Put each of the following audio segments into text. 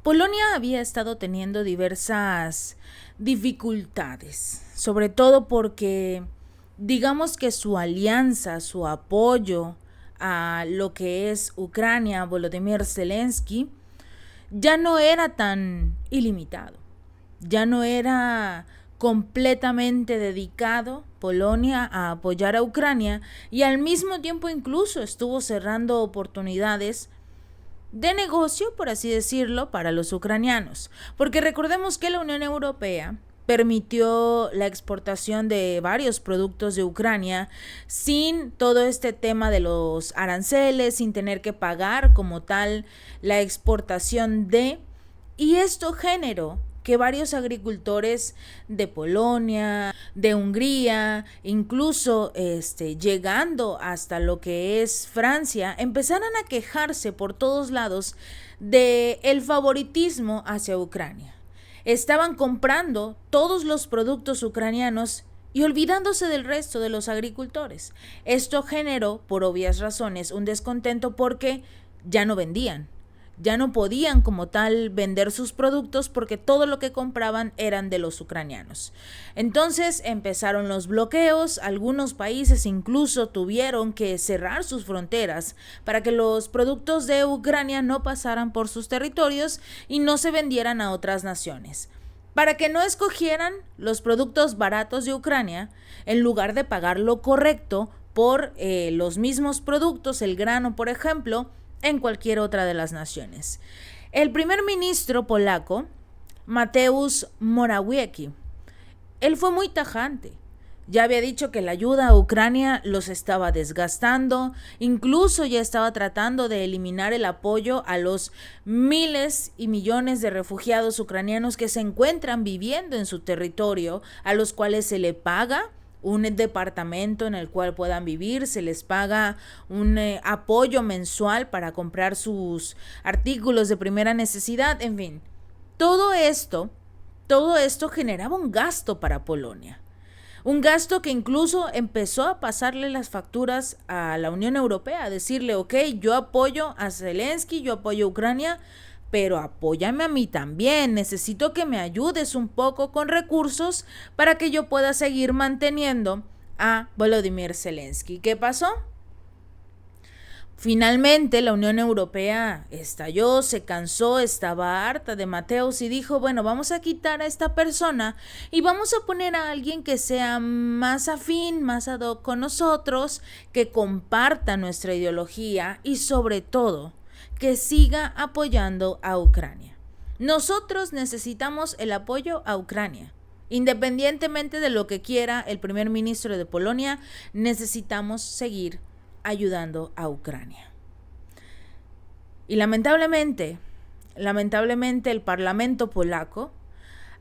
Polonia había estado teniendo diversas dificultades, sobre todo porque digamos que su alianza, su apoyo a lo que es Ucrania, Volodymyr Zelensky, ya no era tan ilimitado, ya no era completamente dedicado Polonia a apoyar a Ucrania y al mismo tiempo incluso estuvo cerrando oportunidades de negocio, por así decirlo, para los ucranianos. Porque recordemos que la Unión Europea permitió la exportación de varios productos de Ucrania sin todo este tema de los aranceles, sin tener que pagar como tal la exportación de... Y esto generó que varios agricultores de Polonia, de Hungría, incluso llegando hasta lo que es Francia, empezaran a quejarse por todos lados de el favoritismo hacia Ucrania. Estaban comprando todos los productos ucranianos y olvidándose del resto de los agricultores. Esto generó, por obvias razones, un descontento porque ya no vendían. Ya no podían como tal vender sus productos porque todo lo que compraban eran de los ucranianos. Entonces empezaron los bloqueos, algunos países incluso tuvieron que cerrar sus fronteras para que los productos de Ucrania no pasaran por sus territorios y no se vendieran a otras naciones. Para que no escogieran los productos baratos de Ucrania, en lugar de pagar lo correcto por los mismos productos, el grano por ejemplo, en cualquier otra de las naciones. El primer ministro polaco, Mateusz Morawiecki, él fue muy tajante. Ya había dicho que la ayuda a Ucrania los estaba desgastando, incluso ya estaba tratando de eliminar el apoyo a los miles y millones de refugiados ucranianos que se encuentran viviendo en su territorio, a los cuales se le paga un departamento en el cual puedan vivir, se les paga un apoyo mensual para comprar sus artículos de primera necesidad, en fin. Todo esto generaba un gasto para Polonia. Un gasto que incluso empezó a pasarle las facturas a la Unión Europea, a decirle, ok, yo apoyo a Zelensky, yo apoyo a Ucrania, pero apóyame a mí también, necesito que me ayudes un poco con recursos para que yo pueda seguir manteniendo a Volodymyr Zelensky. ¿Qué pasó? Finalmente la Unión Europea estalló, se cansó, estaba harta de Mateusz y dijo, bueno, vamos a quitar a esta persona y vamos a poner a alguien que sea más afín, más ad hoc con nosotros, que comparta nuestra ideología y sobre todo que siga apoyando a Ucrania. Nosotros necesitamos el apoyo a Ucrania. Independientemente de lo que quiera el primer ministro de Polonia, necesitamos seguir ayudando a Ucrania. Y lamentablemente el Parlamento polaco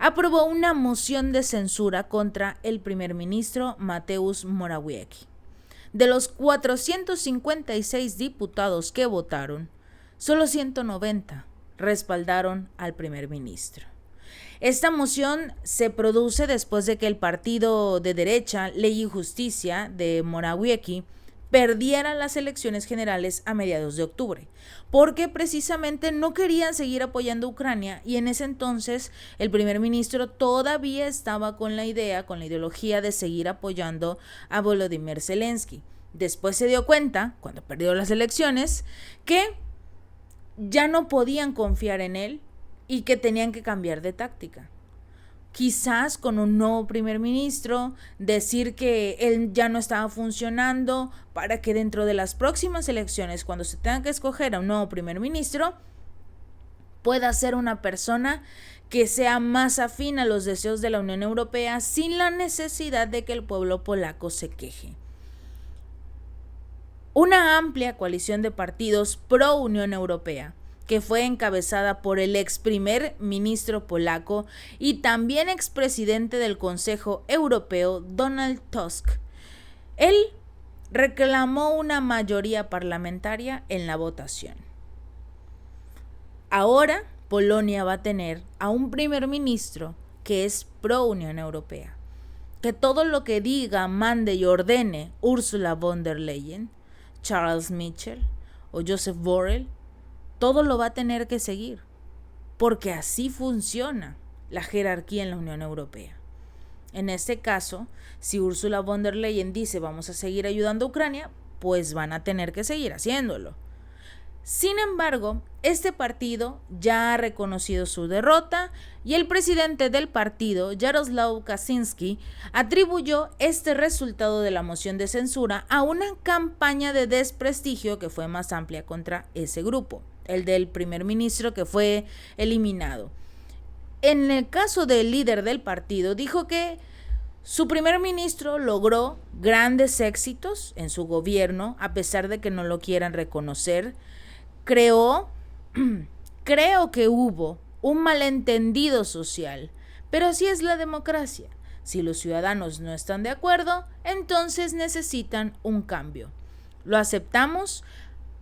aprobó una moción de censura contra el primer ministro Mateusz Morawiecki. De los 456 diputados que votaron, solo 190 respaldaron al primer ministro. Esta moción se produce después de que el partido de derecha Ley y Justicia de Morawiecki perdiera las elecciones generales a mediados de octubre, porque precisamente no querían seguir apoyando a Ucrania y en ese entonces el primer ministro todavía estaba con la ideología de seguir apoyando a Volodymyr Zelensky. Después se dio cuenta, cuando perdió las elecciones, que ya no podían confiar en él y que tenían que cambiar de táctica. Quizás con un nuevo primer ministro, decir que él ya no estaba funcionando para que dentro de las próximas elecciones, cuando se tenga que escoger a un nuevo primer ministro, pueda ser una persona que sea más afín a los deseos de la Unión Europea sin la necesidad de que el pueblo polaco se queje. Una amplia coalición de partidos pro Unión Europea, que fue encabezada por el ex primer ministro polaco y también expresidente del Consejo Europeo, Donald Tusk. Él reclamó una mayoría parlamentaria en la votación. Ahora Polonia va a tener a un primer ministro que es pro Unión Europea. Que todo lo que diga, mande y ordene Ursula von der Leyen, Charles Michel o Joseph Borrell, todo lo va a tener que seguir. porque así funciona la jerarquía en la Unión Europea. En este caso, si Ursula von der Leyen dice vamos a seguir ayudando a Ucrania, pues van a tener que seguir haciéndolo. Sin embargo, este partido ya ha reconocido su derrota y el presidente del partido, Jarosław Kaczynski, atribuyó este resultado de la moción de censura a una campaña de desprestigio que fue más amplia contra ese grupo, el del primer ministro que fue eliminado. En el caso del líder del partido, dijo que su primer ministro logró grandes éxitos en su gobierno, a pesar de que no lo quieran reconocer. Creo que hubo un malentendido social, pero así es la democracia. Si los ciudadanos no están de acuerdo, entonces necesitan un cambio. Lo aceptamos,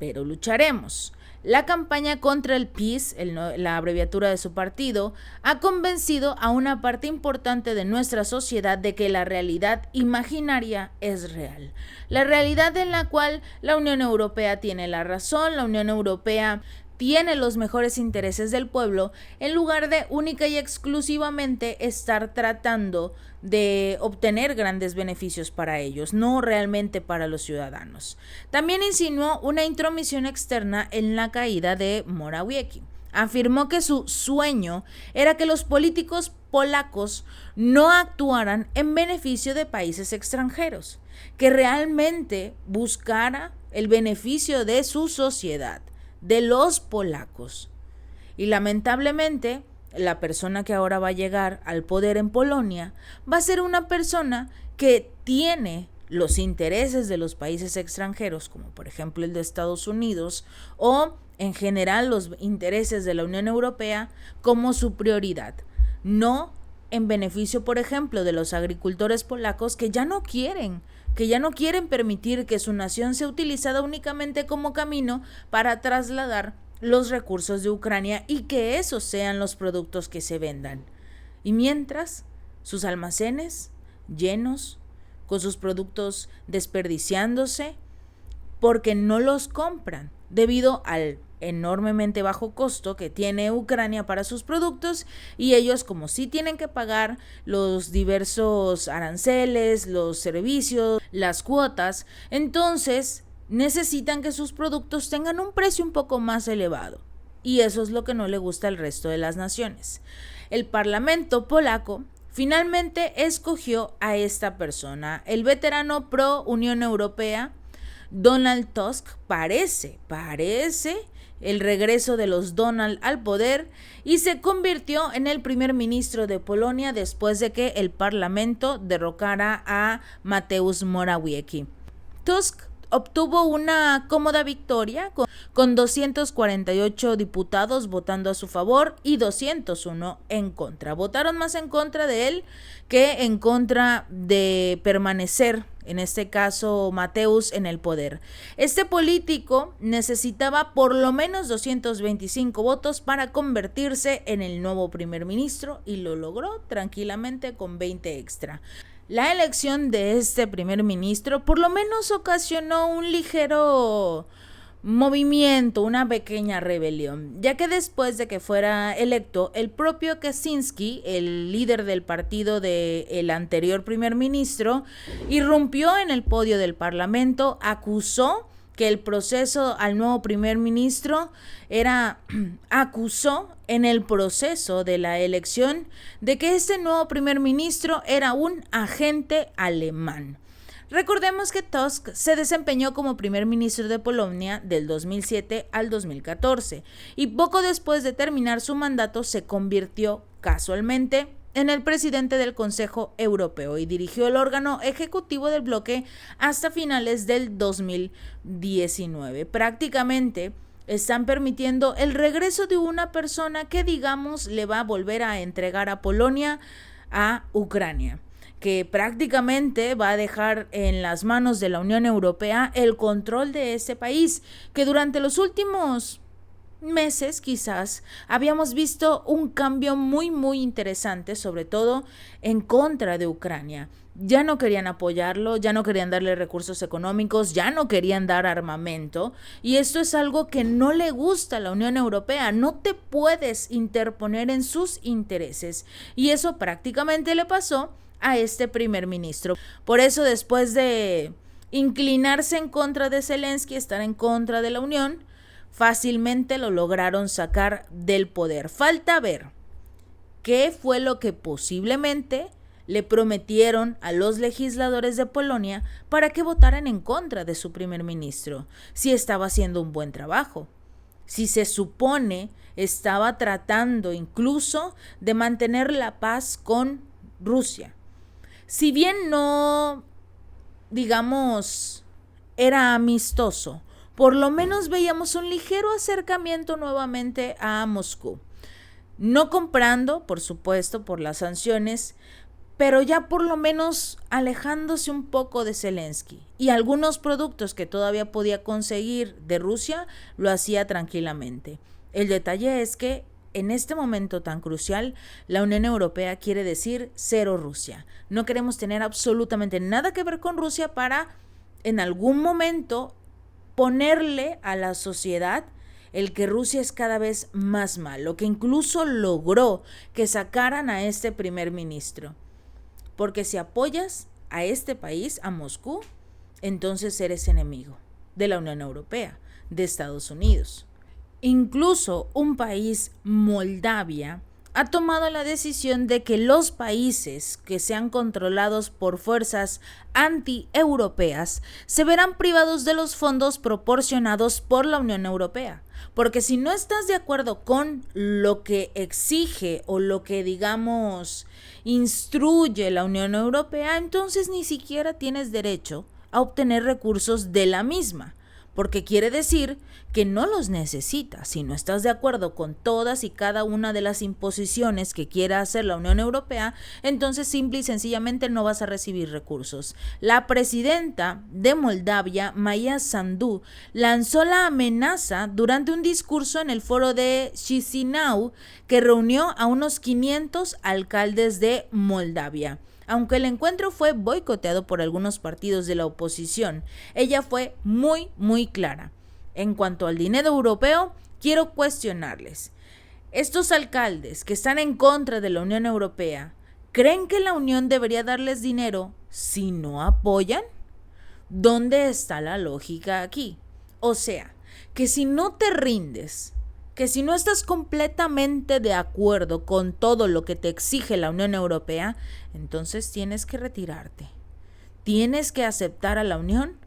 pero lucharemos. La campaña contra el PiS, la abreviatura de su partido, ha convencido a una parte importante de nuestra sociedad de que la realidad imaginaria es real. La realidad en la cual la Unión Europea tiene la razón, la Unión Europea tiene los mejores intereses del pueblo, en lugar de única y exclusivamente estar tratando de obtener grandes beneficios para ellos, no realmente para los ciudadanos. También insinuó una intromisión externa en la caída de Morawiecki. Afirmó que su sueño era que los políticos polacos no actuaran en beneficio de países extranjeros, que realmente buscara el beneficio de su sociedad, de los polacos. Y lamentablemente, la persona que ahora va a llegar al poder en Polonia va a ser una persona que tiene los intereses de los países extranjeros, como por ejemplo el de Estados Unidos, o en general los intereses de la Unión Europea, como su prioridad, no en beneficio, por ejemplo, de los agricultores polacos que ya no quieren permitir que su nación sea utilizada únicamente como camino para trasladar los recursos de Ucrania y que esos sean los productos que se vendan. Y mientras, sus almacenes llenos, con sus productos desperdiciándose, porque no los compran debido al enormemente bajo costo que tiene Ucrania para sus productos, y ellos, como sí tienen que pagar los diversos aranceles, los servicios, las cuotas, entonces necesitan que sus productos tengan un precio un poco más elevado, y eso es lo que no le gusta al resto de las naciones. El Parlamento polaco finalmente escogió a esta persona, el veterano pro Unión Europea Donald Tusk. Parece el regreso de los Donald al poder, y se convirtió en el primer ministro de Polonia después de que el Parlamento derrocara a Mateusz Morawiecki. Tusk obtuvo una cómoda victoria con 248 diputados votando a su favor y 201 en contra. Votaron más en contra de él que en contra de permanecer, en este caso Mateusz, en el poder. Este político necesitaba por lo menos 225 votos para convertirse en el nuevo primer ministro, y lo logró tranquilamente con 20 extra. La elección de este primer ministro por lo menos ocasionó un ligero movimiento, una pequeña rebelión, ya que después de que fuera electo, el propio Kaczynski, el líder del partido del anterior primer ministro, irrumpió en el podio del Parlamento, acusó que el proceso al nuevo primer ministro acusó en el proceso de la elección de que este nuevo primer ministro era un agente alemán. Recordemos que Tusk se desempeñó como primer ministro de Polonia del 2007 al 2014 y poco después de terminar su mandato se convirtió casualmente en el presidente del Consejo Europeo y dirigió el órgano ejecutivo del bloque hasta finales del 2019. Prácticamente están permitiendo el regreso de una persona que, digamos, le va a volver a entregar a Polonia a Ucrania, que prácticamente va a dejar en las manos de la Unión Europea el control de ese país, que durante los últimos meses quizás habíamos visto un cambio muy interesante, sobre todo en contra de Ucrania. Ya no querían apoyarlo, ya no querían darle recursos económicos, ya no querían dar armamento, y esto es algo que no le gusta a la Unión Europea. No te puedes interponer en sus intereses, y eso prácticamente le pasó a este primer ministro. Por eso, después de inclinarse en contra de Zelensky, estar en contra de la Unión, fácilmente lo lograron sacar del poder. Falta ver qué fue lo que posiblemente le prometieron a los legisladores de Polonia para que votaran en contra de su primer ministro, si estaba haciendo un buen trabajo, si se supone estaba tratando incluso de mantener la paz con Rusia. Si bien no, digamos, era amistoso, por lo menos veíamos un ligero acercamiento nuevamente a Moscú. No comprando, por supuesto, por las sanciones, pero ya por lo menos alejándose un poco de Zelensky. Y algunos productos que todavía podía conseguir de Rusia lo hacía tranquilamente. El detalle es que en este momento tan crucial, la Unión Europea quiere decir cero Rusia. No queremos tener absolutamente nada que ver con Rusia para en algún momento ponerle a la sociedad el que Rusia es cada vez más malo, que incluso logró que sacaran a este primer ministro. Porque si apoyas a este país, a Moscú, entonces eres enemigo de la Unión Europea, de Estados Unidos. Incluso un país, Moldavia, ha tomado la decisión de que los países que sean controlados por fuerzas anti-europeas se verán privados de los fondos proporcionados por la Unión Europea. Porque si no estás de acuerdo con lo que exige o lo que, digamos, instruye la Unión Europea, entonces ni siquiera tienes derecho a obtener recursos de la misma. Porque quiere decir que no los necesitas. Si no estás de acuerdo con todas y cada una de las imposiciones que quiera hacer la Unión Europea, entonces simple y sencillamente no vas a recibir recursos. La presidenta de Moldavia, Maia Sandu, lanzó la amenaza durante un discurso en el foro de Chisinau que reunió a unos 500 alcaldes de Moldavia. Aunque el encuentro fue boicoteado por algunos partidos de la oposición, ella fue muy clara. En cuanto al dinero europeo, quiero cuestionarles. Estos alcaldes que están en contra de la Unión Europea, ¿creen que la Unión debería darles dinero si no apoyan? ¿Dónde está la lógica aquí? O sea, que si no te rindes, que si no estás completamente de acuerdo con todo lo que te exige la Unión Europea, entonces tienes que retirarte. Tienes que aceptar a la Unión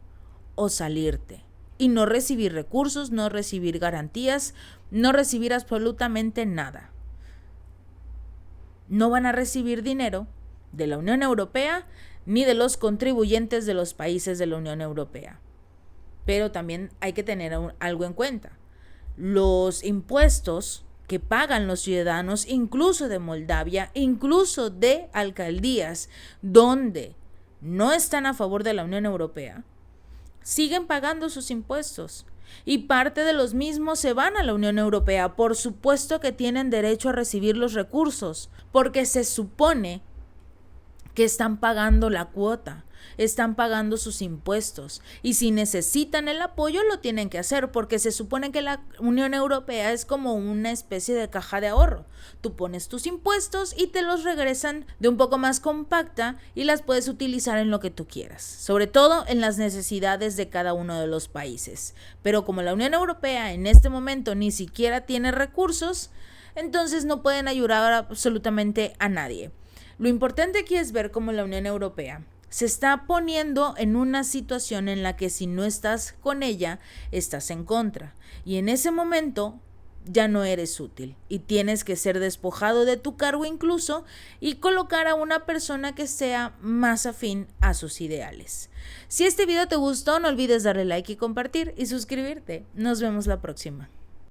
o salirte. Y no recibir recursos, no recibir garantías, no recibir absolutamente nada. No van a recibir dinero de la Unión Europea ni de los contribuyentes de los países de la Unión Europea. Pero también hay que tener algo en cuenta. Los impuestos que pagan los ciudadanos, incluso de Moldavia, incluso de alcaldías donde no están a favor de la Unión Europea, siguen pagando sus impuestos y parte de los mismos se van a la Unión Europea. Por supuesto que tienen derecho a recibir los recursos, porque se supone que están pagando la cuota, están pagando sus impuestos y si necesitan el apoyo lo tienen que hacer porque se supone que la Unión Europea es como una especie de caja de ahorro. Tú pones tus impuestos y te los regresan de un poco más compacta y las puedes utilizar en lo que tú quieras, sobre todo en las necesidades de cada uno de los países. Pero como la Unión Europea en este momento ni siquiera tiene recursos, entonces no pueden ayudar absolutamente a nadie. Lo importante aquí es ver cómo la Unión Europea se está poniendo en una situación en la que si no estás con ella, estás en contra. Y en ese momento ya no eres útil y tienes que ser despojado de tu cargo incluso y colocar a una persona que sea más afín a sus ideales. Si este video te gustó, no olvides darle like y compartir y suscribirte. Nos vemos la próxima.